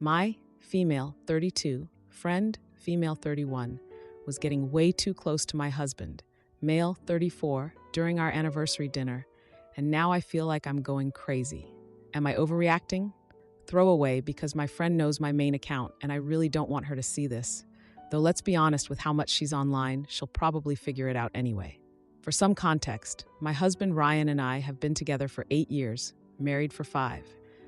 My female 32 friend, female 31, was getting way too close to my husband, male 34, during our anniversary dinner, and now I feel like I'm going crazy. Am I overreacting? Throw away, because my friend knows my main account and I really don't want her to see this. Though let's be honest, with how much she's online, she'll probably figure it out anyway. For some context, my husband Ryan and I have been together for 8 years, married for 5.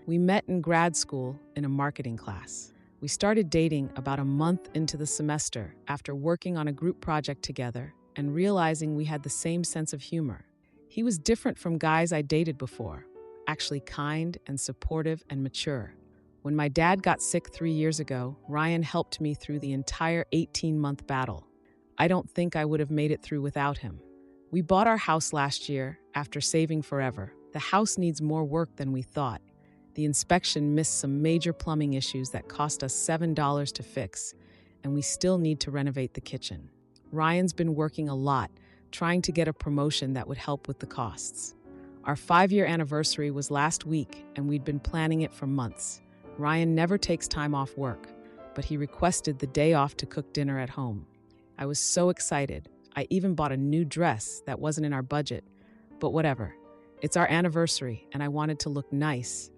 We met in grad school in a marketing class. We started dating about a month into the semester after working on a group project together and realizing we had the same sense of humor. He was different from guys I dated before, actually kind and supportive and mature. When my dad got sick 3 years ago, Ryan helped me through the entire 18-month battle. I don't think I would have made it through without him. We bought our house last year after saving forever. The house needs more work than we thought. The inspection missed some major plumbing issues that cost us $7 to fix, and we still need to renovate the kitchen. Ryan's been working a lot, trying to get a promotion that would help with the costs. Our 5-year anniversary was last week, and we'd been planning it for months. Ryan never takes time off work, but he requested the day off to cook dinner at home. I was so excited. I even bought a new dress that wasn't in our budget, but whatever. It's our anniversary, and I wanted to look nice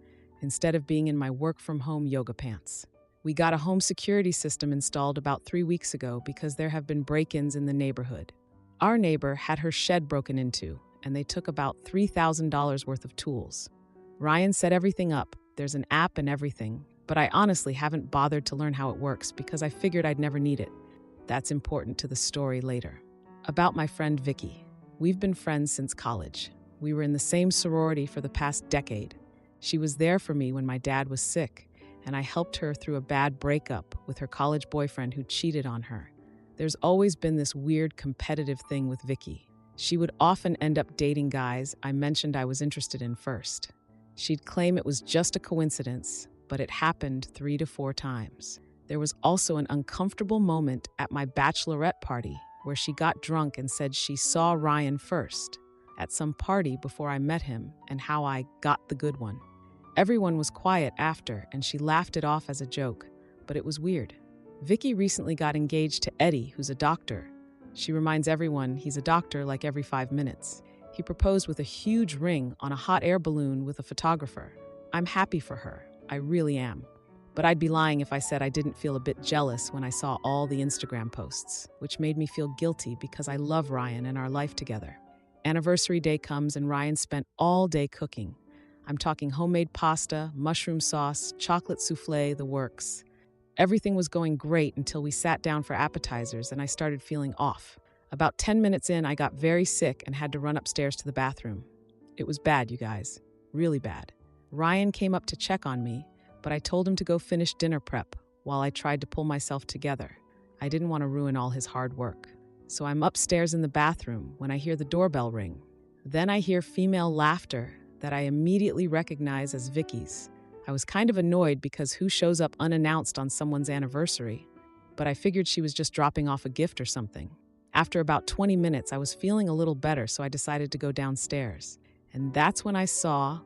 instead of being in my work-from-home yoga pants. We got a home security system installed about 3 weeks ago because there have been break-ins in the neighborhood. Our neighbor had her shed broken into, and they took about $3,000 worth of tools. Ryan set everything up. There's an app and everything, but I honestly haven't bothered to learn how it works because I figured I'd never need it. That's important to the story later. About my friend Vicky. We've been friends since college. We were in the same sorority for the past decade. She was there for me when my dad was sick, and I helped her through a bad breakup with her college boyfriend who cheated on her. There's always been this weird competitive thing with Vicky. She would often end up dating guys I mentioned I was interested in first. She'd claim it was just a coincidence, but it happened 3 to 4 times. There was also an uncomfortable moment at my bachelorette party where she got drunk and said she saw Ryan first at some party before I met him and how I got the good one. Everyone was quiet after, and she laughed it off as a joke, but it was weird. Vicky recently got engaged to Eddie, who's a doctor. She reminds everyone he's a doctor like every 5 minutes. He proposed with a huge ring on a hot air balloon with a photographer. I'm happy for her. I really am. But I'd be lying if I said I didn't feel a bit jealous when I saw all the Instagram posts, which made me feel guilty because I love Ryan and our life together. Anniversary day comes and Ryan spent all day cooking. I'm talking homemade pasta, mushroom sauce, chocolate souffle, the works. Everything was going great until we sat down for appetizers and I started feeling off. About 10 minutes in, I got very sick and had to run upstairs to the bathroom. It was bad, you guys. Really bad. Ryan came up to check on me, but I told him to go finish dinner prep while I tried to pull myself together. I didn't want to ruin all his hard work. So I'm upstairs in the bathroom when I hear the doorbell ring. Then I hear female laughter that I immediately recognize as Vicky's. I was kind of annoyed because who shows up unannounced on someone's anniversary? But I figured she was just dropping off a gift or something. After about 20 minutes, I was feeling a little better, so I decided to go downstairs. And that's when I saw,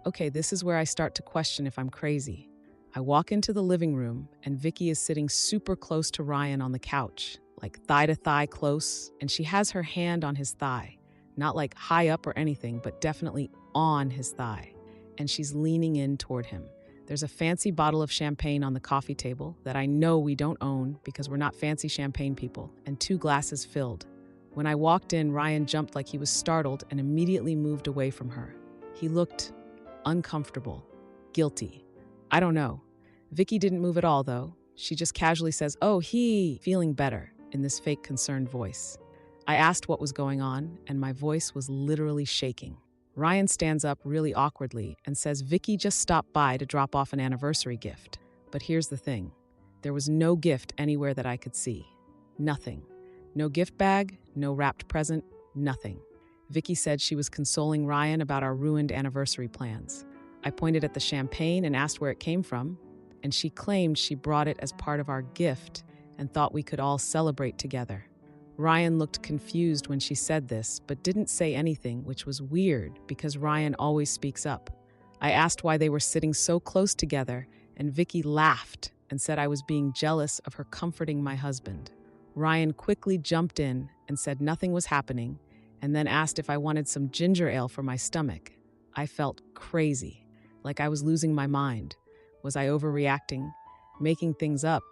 okay, this is where I start to question if I'm crazy. I walk into the living room, and Vicky is sitting super close to Ryan on the couch, like thigh to thigh close, and she has her hand on his thigh. Not like high up or anything, but definitely on his thigh. And she's leaning in toward him. There's a fancy bottle of champagne on the coffee table that I know we don't own because we're not fancy champagne people, and 2 glasses filled. When I walked in, Ryan jumped like he was startled and immediately moved away from her. He looked uncomfortable, guilty. I don't know. Vicky didn't move at all, though. She just casually says, "Oh, feeling better," in this fake concerned voice. I asked what was going on, and my voice was literally shaking. Ryan stands up really awkwardly and says Vicky just stopped by to drop off an anniversary gift. But here's the thing. There was no gift anywhere that I could see. Nothing. No gift bag, no wrapped present, nothing. Vicky said she was consoling Ryan about our ruined anniversary plans. I pointed at the champagne and asked where it came from, and she claimed she brought it as part of our gift and thought we could all celebrate together. Ryan looked confused when she said this, but didn't say anything, which was weird because Ryan always speaks up. I asked why they were sitting so close together, and Vicky laughed and said I was being jealous of her comforting my husband. Ryan quickly jumped in and said nothing was happening, and then asked if I wanted some ginger ale for my stomach. I felt crazy, like I was losing my mind. Was I overreacting? Making things up?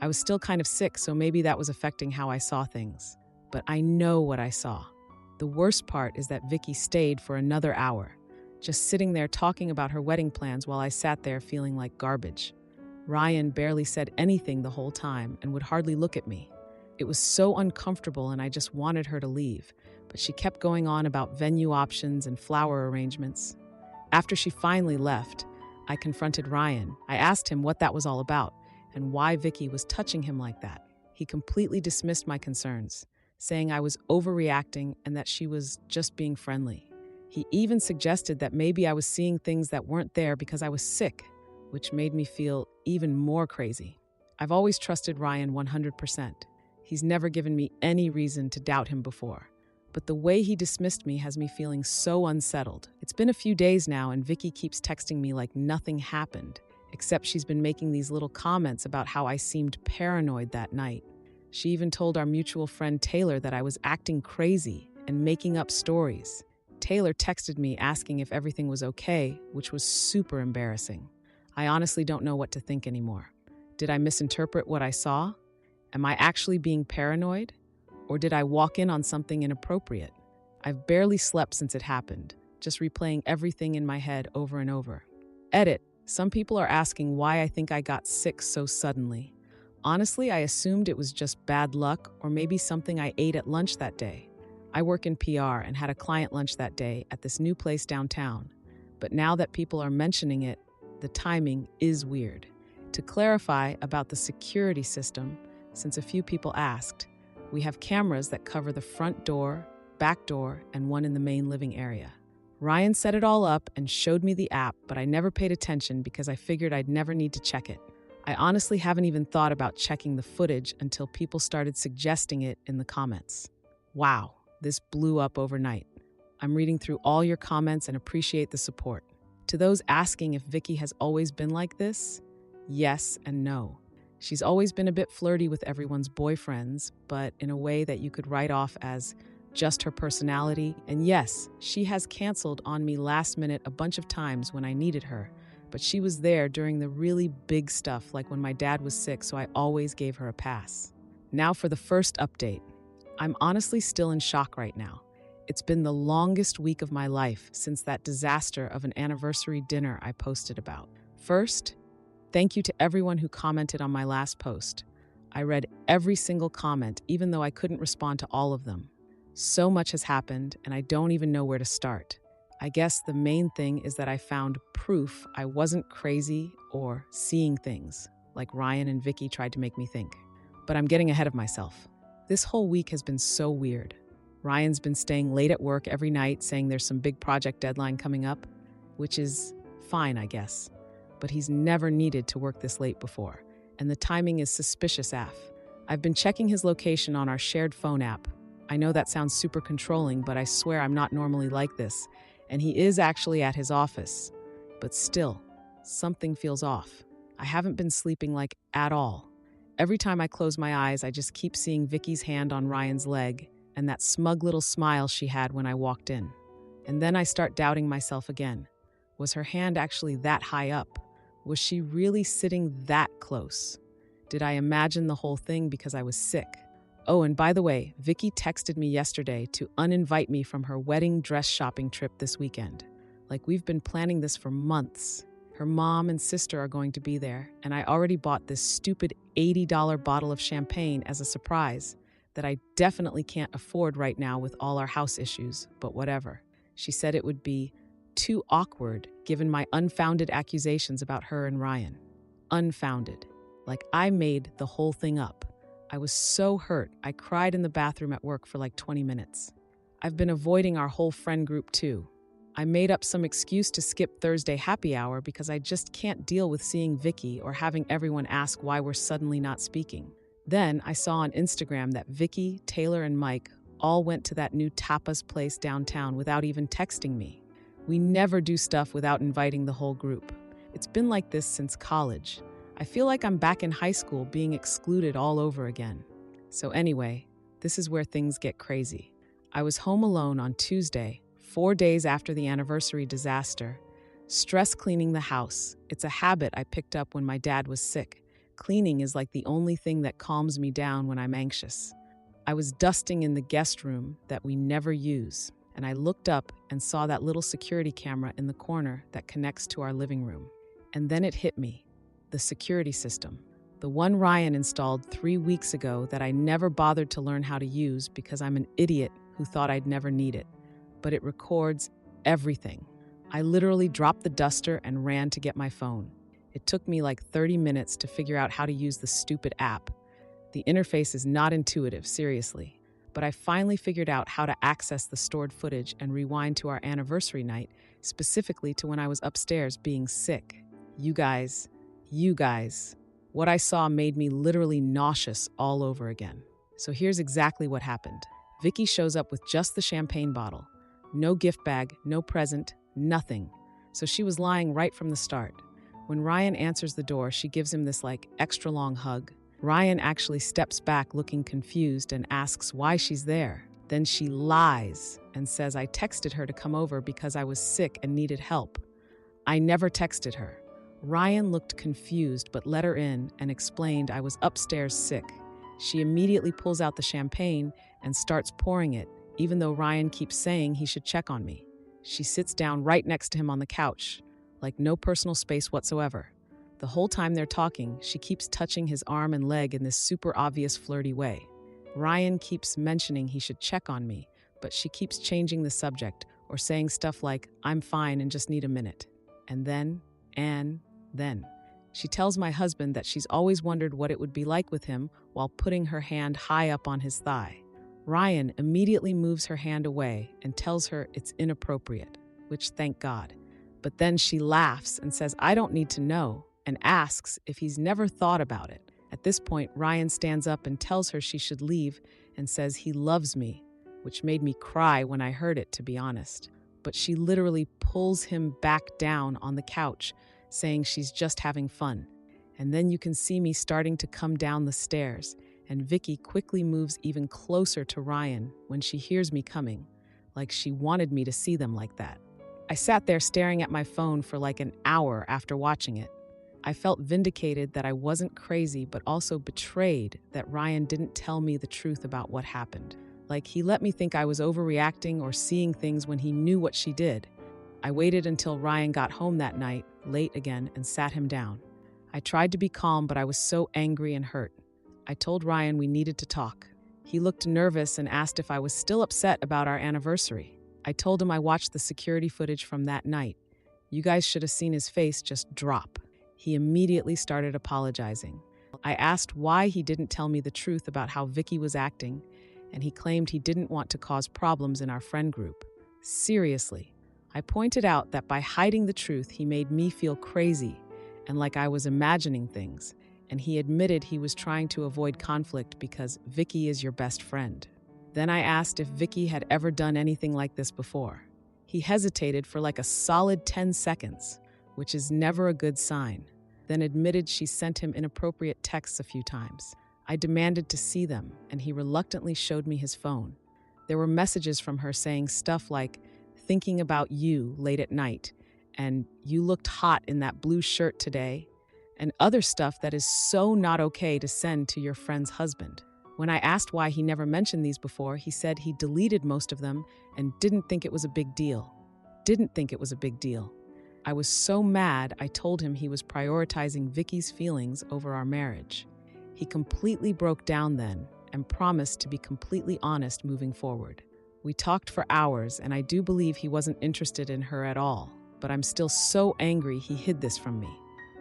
I was still kind of sick, so maybe that was affecting how I saw things. But I know what I saw. The worst part is that Vicky stayed for another hour, just sitting there talking about her wedding plans while I sat there feeling like garbage. Ryan barely said anything the whole time and would hardly look at me. It was so uncomfortable and I just wanted her to leave, but she kept going on about venue options and flower arrangements. After she finally left, I confronted Ryan. I asked him what that was all about and why Vicky was touching him like that. He completely dismissed my concerns, saying I was overreacting and that she was just being friendly. He even suggested that maybe I was seeing things that weren't there because I was sick, which made me feel even more crazy. I've always trusted Ryan 100%. He's never given me any reason to doubt him before. But the way he dismissed me has me feeling so unsettled. It's been a few days now and Vicky keeps texting me like nothing happened, except she's been making these little comments about how I seemed paranoid that night. She even told our mutual friend Taylor that I was acting crazy and making up stories. Taylor texted me asking if everything was okay, which was super embarrassing. I honestly don't know what to think anymore. Did I misinterpret what I saw? Am I actually being paranoid? Or did I walk in on something inappropriate? I've barely slept since it happened, just replaying everything in my head over and over. Edit. Some people are asking why I think I got sick so suddenly. Honestly, I assumed it was just bad luck or maybe something I ate at lunch that day. I work in PR and had a client lunch that day at this new place downtown. But now that people are mentioning it, the timing is weird. To clarify about the security system, since a few people asked, we have cameras that cover the front door, back door, and one in the main living area. Ryan set it all up and showed me the app, but I never paid attention because I figured I'd never need to check it. I honestly haven't even thought about checking the footage until people started suggesting it in the comments. Wow, this blew up overnight. I'm reading through all your comments and appreciate the support. To those asking if Vicky has always been like this, yes and no. She's always been a bit flirty with everyone's boyfriends, but in a way that you could write off as just her personality. And yes, she has canceled on me last minute a bunch of times when I needed her, but she was there during the really big stuff like when my dad was sick, so I always gave her a pass. Now for the first update. I'm honestly still in shock right now. It's been the longest week of my life since that disaster of an anniversary dinner I posted about. First, thank you to everyone who commented on my last post. I read every single comment, even though I couldn't respond to all of them. So much has happened, and I don't even know where to start. I guess the main thing is that I found proof I wasn't crazy or seeing things, like Ryan and Vicky tried to make me think. But I'm getting ahead of myself. This whole week has been so weird. Ryan's been staying late at work every night, saying there's some big project deadline coming up, which is fine, I guess. But he's never needed to work this late before, and the timing is suspicious AF. I've been checking his location on our shared phone app. I know that sounds super controlling, but I swear I'm not normally like this, and he is actually at his office. But still, something feels off. I haven't been sleeping like at all. Every time I close my eyes, I just keep seeing Vicky's hand on Ryan's leg and that smug little smile she had when I walked in. And then I start doubting myself again. Was her hand actually that high up? Was she really sitting that close? Did I imagine the whole thing because I was sick? Oh, and by the way, Vicky texted me yesterday to uninvite me from her wedding dress shopping trip this weekend. Like we've been planning this for months. Her mom and sister are going to be there, and I already bought this stupid $80 bottle of champagne as a surprise that I definitely can't afford right now with all our house issues, but whatever. She said it would be too awkward given my unfounded accusations about her and Ryan. Unfounded. Like I made the whole thing up. I was so hurt, I cried in the bathroom at work for like 20 minutes. I've been avoiding our whole friend group too. I made up some excuse to skip Thursday happy hour because I just can't deal with seeing Vicky or having everyone ask why we're suddenly not speaking. Then I saw on Instagram that Vicky, Taylor, and Mike all went to that new tapas place downtown without even texting me. We never do stuff without inviting the whole group. It's been like this since college. I feel like I'm back in high school being excluded all over again. So anyway, this is where things get crazy. I was home alone on Tuesday, 4 days after the anniversary disaster, stress cleaning the house. It's a habit I picked up when my dad was sick. Cleaning is like the only thing that calms me down when I'm anxious. I was dusting in the guest room that we never use, and I looked up and saw that little security camera in the corner that connects to our living room. And then it hit me. The security system. The one Ryan installed 3 weeks ago that I never bothered to learn how to use because I'm an idiot who thought I'd never need it. But it records everything. I literally dropped the duster and ran to get my phone. It took me like 30 minutes to figure out how to use the stupid app. The interface is not intuitive, seriously. But I finally figured out how to access the stored footage and rewind to our anniversary night, specifically to when I was upstairs being sick. You guys, what I saw made me literally nauseous all over again. So here's exactly what happened. Vicky shows up with just the champagne bottle. No gift bag, no present, nothing. So she was lying right from the start. When Ryan answers the door, she gives him this extra long hug. Ryan actually steps back looking confused and asks why she's there. Then she lies and says I texted her to come over because I was sick and needed help. I never texted her. Ryan looked confused but let her in and explained I was upstairs sick. She immediately pulls out the champagne and starts pouring it, even though Ryan keeps saying he should check on me. She sits down right next to him on the couch, like no personal space whatsoever. The whole time they're talking, she keeps touching his arm and leg in this super obvious flirty way. Ryan keeps mentioning he should check on me, but she keeps changing the subject or saying stuff like, I'm fine and just need a minute. And then, she tells my husband that she's always wondered what it would be like with him while putting her hand high up on his thigh. Ryan immediately moves her hand away and tells her it's inappropriate, which thank God. But then she laughs and says, I don't need to know, and asks if he's never thought about it. At this point, Ryan stands up and tells her she should leave and says he loves me, which made me cry when I heard it, to be honest. But she literally pulls him back down on the couch, saying she's just having fun. And then you can see me starting to come down the stairs, and Vicky quickly moves even closer to Ryan when she hears me coming, like she wanted me to see them like that. I sat there staring at my phone for like an hour after watching it. I felt vindicated that I wasn't crazy, but also betrayed that Ryan didn't tell me the truth about what happened. Like he let me think I was overreacting or seeing things when he knew what she did. I waited until Ryan got home that night, late again, and sat him down. I tried to be calm, but I was so angry and hurt. I told Ryan we needed to talk. He looked nervous and asked if I was still upset about our anniversary. I told him I watched the security footage from that night. You guys should have seen his face just drop. He immediately started apologizing. I asked why he didn't tell me the truth about how Vicky was acting, and he claimed he didn't want to cause problems in our friend group. Seriously. I pointed out that by hiding the truth, he made me feel crazy and like I was imagining things, and he admitted he was trying to avoid conflict because Vicky is your best friend. Then I asked if Vicky had ever done anything like this before. He hesitated for like a solid 10 seconds, which is never a good sign, then admitted she sent him inappropriate texts a few times. I demanded to see them, and he reluctantly showed me his phone. There were messages from her saying stuff like, thinking about you late at night, and you looked hot in that blue shirt today, and other stuff that is so not okay to send to your friend's husband. When I asked why he never mentioned these before, he said he deleted most of them and didn't think it was a big deal. I was so mad, I told him he was prioritizing Vicky's feelings over our marriage. He completely broke down then and promised to be completely honest moving forward. We talked for hours, and I do believe he wasn't interested in her at all, but I'm still so angry he hid this from me.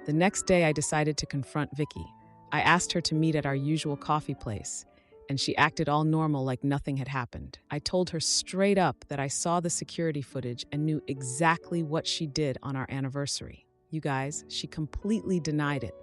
The next day, I decided to confront Vicky. I asked her to meet at our usual coffee place, and she acted all normal like nothing had happened. I told her straight up that I saw the security footage and knew exactly what she did on our anniversary. You guys, she completely denied it,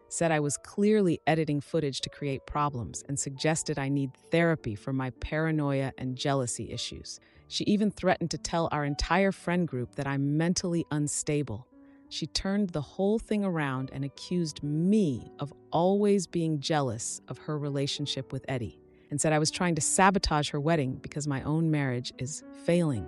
said I was clearly editing footage to create problems, and suggested I need therapy for my paranoia and jealousy issues. She even threatened to tell our entire friend group that I'm mentally unstable. She turned the whole thing around and accused me of always being jealous of her relationship with Eddie and said I was trying to sabotage her wedding because my own marriage is failing.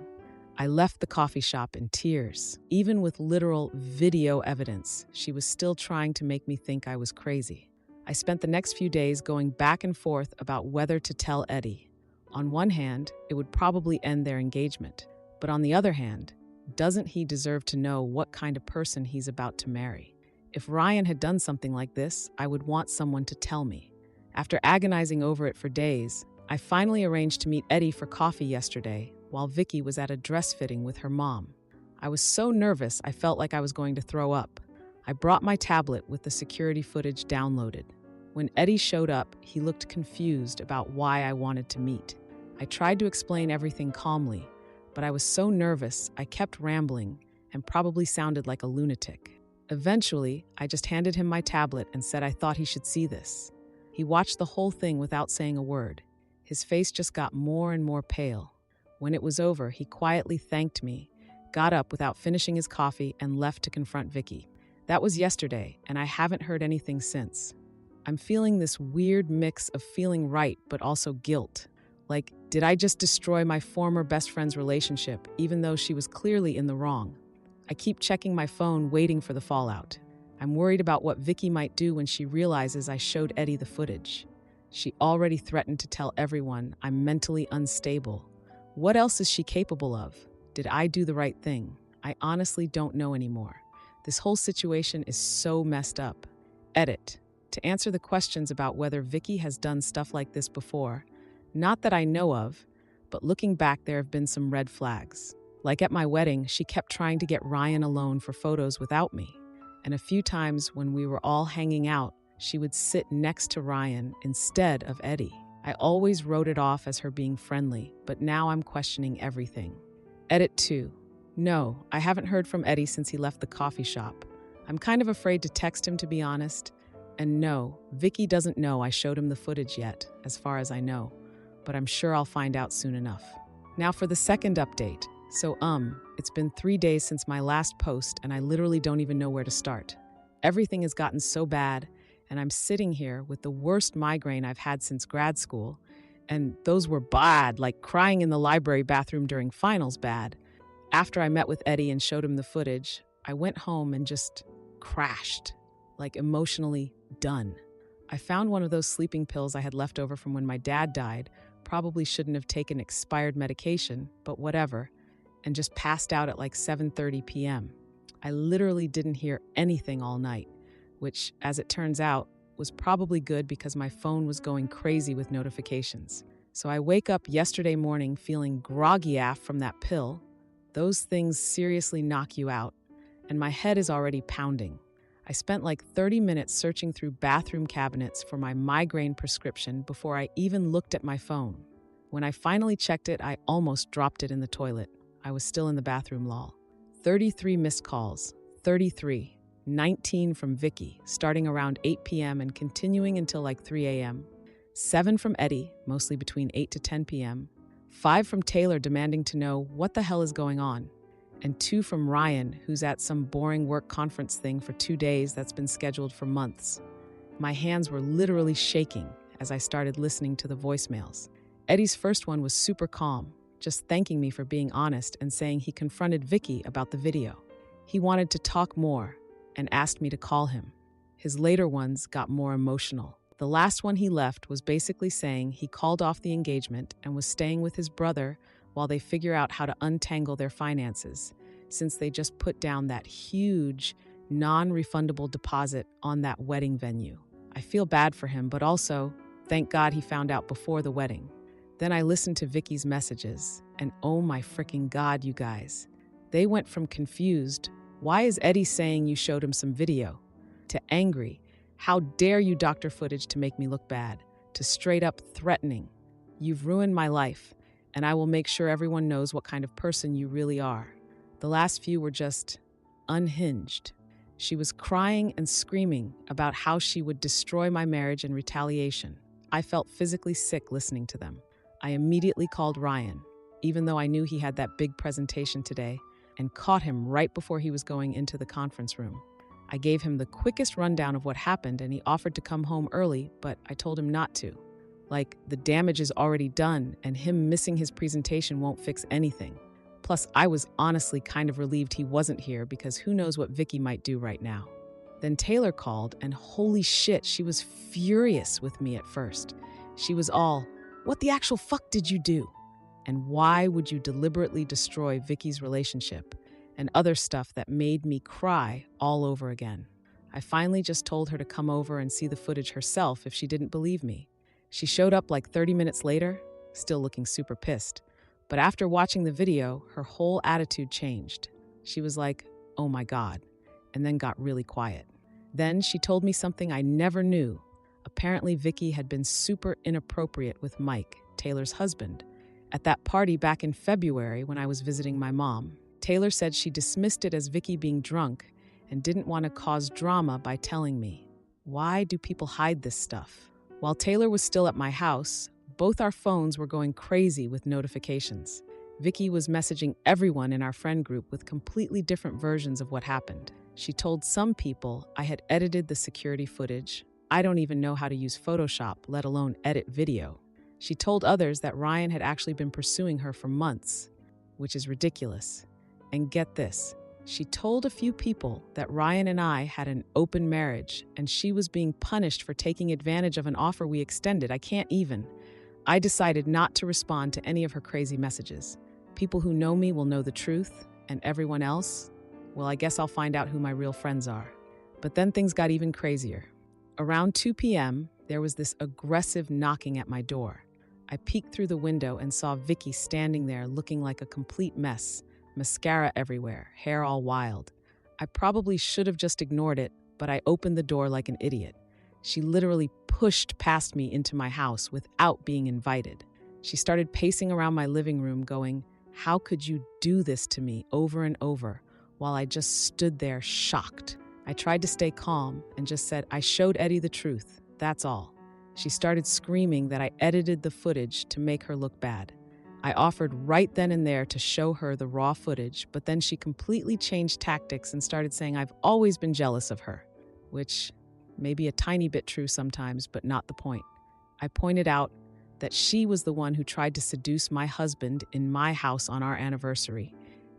I left the coffee shop in tears. Even with literal video evidence, she was still trying to make me think I was crazy. I spent the next few days going back and forth about whether to tell Eddie. On one hand, it would probably end their engagement. But on the other hand, doesn't he deserve to know what kind of person he's about to marry? If Ryan had done something like this, I would want someone to tell me. After agonizing over it for days, I finally arranged to meet Eddie for coffee yesterday while Vicky was at a dress fitting with her mom. I was so nervous I felt like I was going to throw up. I brought my tablet with the security footage downloaded. When Eddie showed up, he looked confused about why I wanted to meet. I tried to explain everything calmly, but I was so nervous I kept rambling and probably sounded like a lunatic. Eventually, I just handed him my tablet and said I thought he should see this. He watched the whole thing without saying a word. His face just got more and more pale. When it was over, he quietly thanked me, got up without finishing his coffee, and left to confront Vicky. That was yesterday, and I haven't heard anything since. I'm feeling this weird mix of feeling right but also guilt. Like, did I just destroy my former best friend's relationship, even though she was clearly in the wrong? I keep checking my phone, waiting for the fallout. I'm worried about what Vicky might do when she realizes I showed Eddie the footage. She already threatened to tell everyone I'm mentally unstable. What else is she capable of? Did I do the right thing? I honestly don't know anymore. This whole situation is so messed up. Edit. To answer the questions about whether Vicky has done stuff like this before, not that I know of, but looking back, there have been some red flags. Like at my wedding, she kept trying to get Ryan alone for photos without me. And a few times when we were all hanging out, she would sit next to Ryan instead of Eddie. I always wrote it off as her being friendly, but now I'm questioning everything. Edit 2. No, I haven't heard from Eddie since he left the coffee shop. I'm kind of afraid to text him, to be honest. And no, Vicky doesn't know I showed him the footage yet, as far as I know. But I'm sure I'll find out soon enough. Now for the second update. So, it's been 3 days since my last post, and I literally don't even know where to start. Everything has gotten so bad, and I'm sitting here with the worst migraine I've had since grad school. And those were bad, like crying in the library bathroom during finals bad. After I met with Eddie and showed him the footage, I went home and just crashed, like emotionally done. I found one of those sleeping pills I had left over from when my dad died. Probably shouldn't have taken expired medication, but whatever, and just passed out at like 7:30 p.m. I literally didn't hear anything all night, which, as it turns out, was probably good because my phone was going crazy with notifications. So I wake up yesterday morning feeling groggy AF from that pill. Those things seriously knock you out, and my head is already pounding. I spent like 30 minutes searching through bathroom cabinets for my migraine prescription before I even looked at my phone. When I finally checked it, I almost dropped it in the toilet. I was still in the bathroom, lol. 33 missed calls. 33. 19 from Vicky, starting around 8 p.m. and continuing until like 3 a.m. 7 from Eddie, mostly between 8 to 10 p.m. 5 from Taylor, demanding to know what the hell is going on. And 2 from Ryan, who's at some boring work conference thing for 2 days that's been scheduled for months. My hands were literally shaking as I started listening to the voicemails. Eddie's first one was super calm, just thanking me for being honest and saying he confronted Vicky about the video. He wanted to talk more and asked me to call him. His later ones got more emotional. The last one he left was basically saying he called off the engagement and was staying with his brother while they figure out how to untangle their finances, since they just put down that huge, non-refundable deposit on that wedding venue. I feel bad for him, but also, thank God he found out before the wedding. Then I listened to Vicky's messages, and oh my freaking God, you guys. They went from confused, why is Eddie saying you showed him some video, to angry, how dare you doctor footage to make me look bad, to straight up threatening. You've ruined my life, and I will make sure everyone knows what kind of person you really are. The last few were just unhinged. She was crying and screaming about how she would destroy my marriage in retaliation. I felt physically sick listening to them. I immediately called Ryan. Even though I knew he had that big presentation today, and caught him right before he was going into the conference room. I gave him the quickest rundown of what happened and he offered to come home early, but I told him not to. Like, the damage is already done and him missing his presentation won't fix anything. Plus, I was honestly kind of relieved he wasn't here because who knows what Vicky might do right now. Then Taylor called and holy shit, she was furious with me at first. She was all, "What the actual fuck did you do? And why would you deliberately destroy Vicky's relationship?" And other stuff that made me cry all over again. I finally just told her to come over and see the footage herself if she didn't believe me. She showed up like 30 minutes later, still looking super pissed. But after watching the video, her whole attitude changed. She was like, "Oh my God," and then got really quiet. Then she told me something I never knew. Apparently Vicky had been super inappropriate with Mike, Taylor's husband, at that party back in February when I was visiting my mom. Taylor said she dismissed it as Vicky being drunk and didn't want to cause drama by telling me. Why do people hide this stuff? While Taylor was still at my house, both our phones were going crazy with notifications. Vicky was messaging everyone in our friend group with completely different versions of what happened. She told some people I had edited the security footage. I don't even know how to use Photoshop, let alone edit video. She told others that Ryan had actually been pursuing her for months, which is ridiculous. And get this, she told a few people that Ryan and I had an open marriage and she was being punished for taking advantage of an offer we extended. I decided not to respond to any of her crazy messages. People who know me will know the truth, and everyone else, well, I guess I'll find out who my real friends are. But then things got even crazier. Around 2 p.m., there was this aggressive knocking at my door. I peeked through the window and saw Vicky standing there looking like a complete mess. Mascara everywhere, hair all wild. I probably should have just ignored it, but I opened the door like an idiot. She literally pushed past me into my house without being invited. She started pacing around my living room going, "How could you do this to me?" over and over, while I just stood there shocked. I tried to stay calm and just said, "I showed Eddie the truth, that's all." She started screaming that I edited the footage to make her look bad. I offered right then and there to show her the raw footage, but then she completely changed tactics and started saying I've always been jealous of her, which may be a tiny bit true sometimes, but not the point. I pointed out that she was the one who tried to seduce my husband in my house on our anniversary,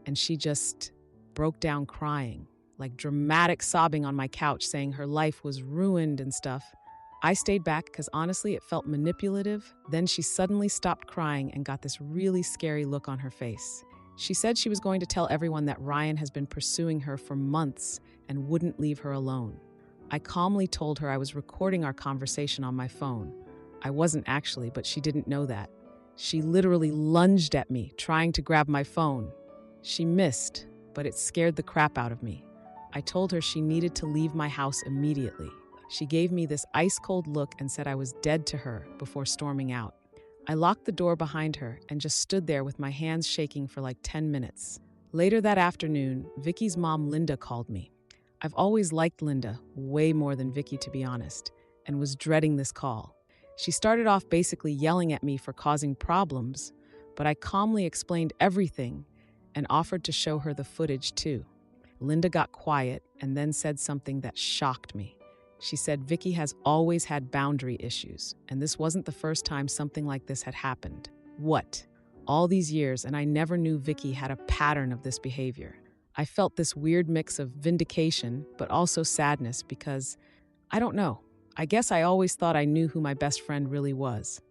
and she just broke down crying, like dramatic sobbing on my couch, saying her life was ruined and stuff. I stayed back because honestly it felt manipulative. Then she suddenly stopped crying and got this really scary look on her face. She said she was going to tell everyone that Ryan has been pursuing her for months and wouldn't leave her alone. I calmly told her I was recording our conversation on my phone. I wasn't actually, but she didn't know that. She literally lunged at me, trying to grab my phone. She missed, but it scared the crap out of me. I told her she needed to leave my house immediately. She gave me this ice-cold look and said I was dead to her before storming out. I locked the door behind her and just stood there with my hands shaking for like 10 minutes. Later that afternoon, Vicky's mom, Linda, called me. I've always liked Linda, way more than Vicky to be honest, and was dreading this call. She started off basically yelling at me for causing problems, but I calmly explained everything and offered to show her the footage too. Linda got quiet and then said something that shocked me. She said Vicky has always had boundary issues, and this wasn't the first time something like this had happened. What? All these years, and I never knew Vicky had a pattern of this behavior. I felt this weird mix of vindication, but also sadness because, I don't know, I guess I always thought I knew who my best friend really was.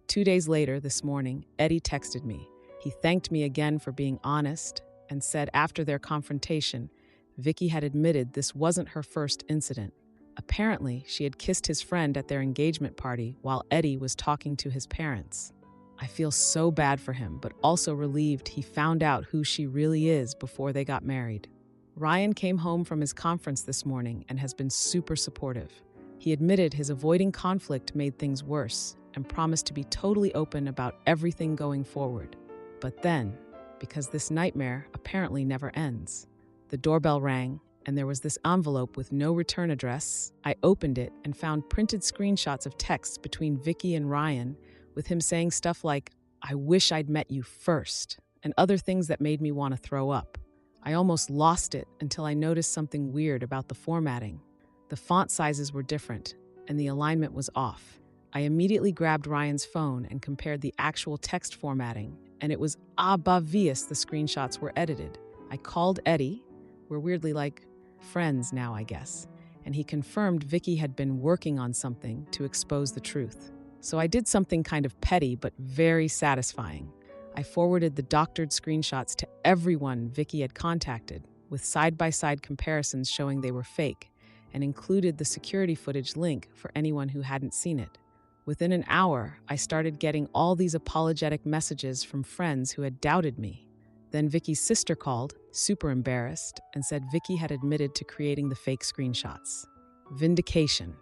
2 days later, this morning, Eddie texted me. He thanked me again for being honest and said after their confrontation, Vicky had admitted this wasn't her first incident. Apparently, she had kissed his friend at their engagement party while Eddie was talking to his parents. I feel so bad for him, but also relieved he found out who she really is before they got married. Ryan came home from his conference this morning and has been super supportive. He admitted his avoiding conflict made things worse and promised to be totally open about everything going forward. But then, because this nightmare apparently never ends, the doorbell rang and there was this envelope with no return address. I opened it and found printed screenshots of texts between Vicky and Ryan with him saying stuff like, "I wish I'd met you first," and other things that made me want to throw up. I almost lost it until I noticed something weird about the formatting. The font sizes were different, and the alignment was off. I immediately grabbed Ryan's phone and compared the actual text formatting, and it was obvious the screenshots were edited. I called Eddie. We're weirdly like friends now, I guess, and he confirmed Vicky had been working on something to expose the truth. So I did something kind of petty but very satisfying. I forwarded the doctored screenshots to everyone Vicky had contacted, with side-by-side comparisons showing they were fake, and included the security footage link for anyone who hadn't seen it. Within an hour, I started getting all these apologetic messages from friends who had doubted me. Then Vicky's sister called, super embarrassed, and said Vicky had admitted to creating the fake screenshots. Vindication.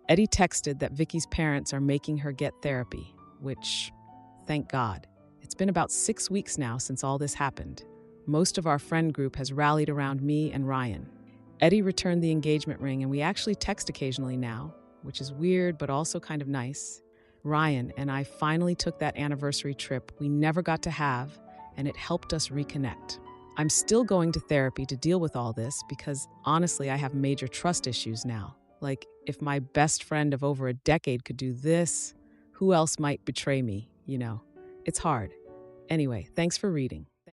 Eddie texted that Vicky's parents are making her get therapy, which, thank God. It's been about 6 weeks now since all this happened. Most of our friend group has rallied around me and Ryan. Eddie returned the engagement ring, and we actually text occasionally now, which is weird but also kind of nice. Ryan and I finally took that anniversary trip we never got to have, and it helped us reconnect. I'm still going to therapy to deal with all this because, honestly, I have major trust issues now. Like, if my best friend of over a decade could do this, who else might betray me, It's hard. Anyway, thanks for reading.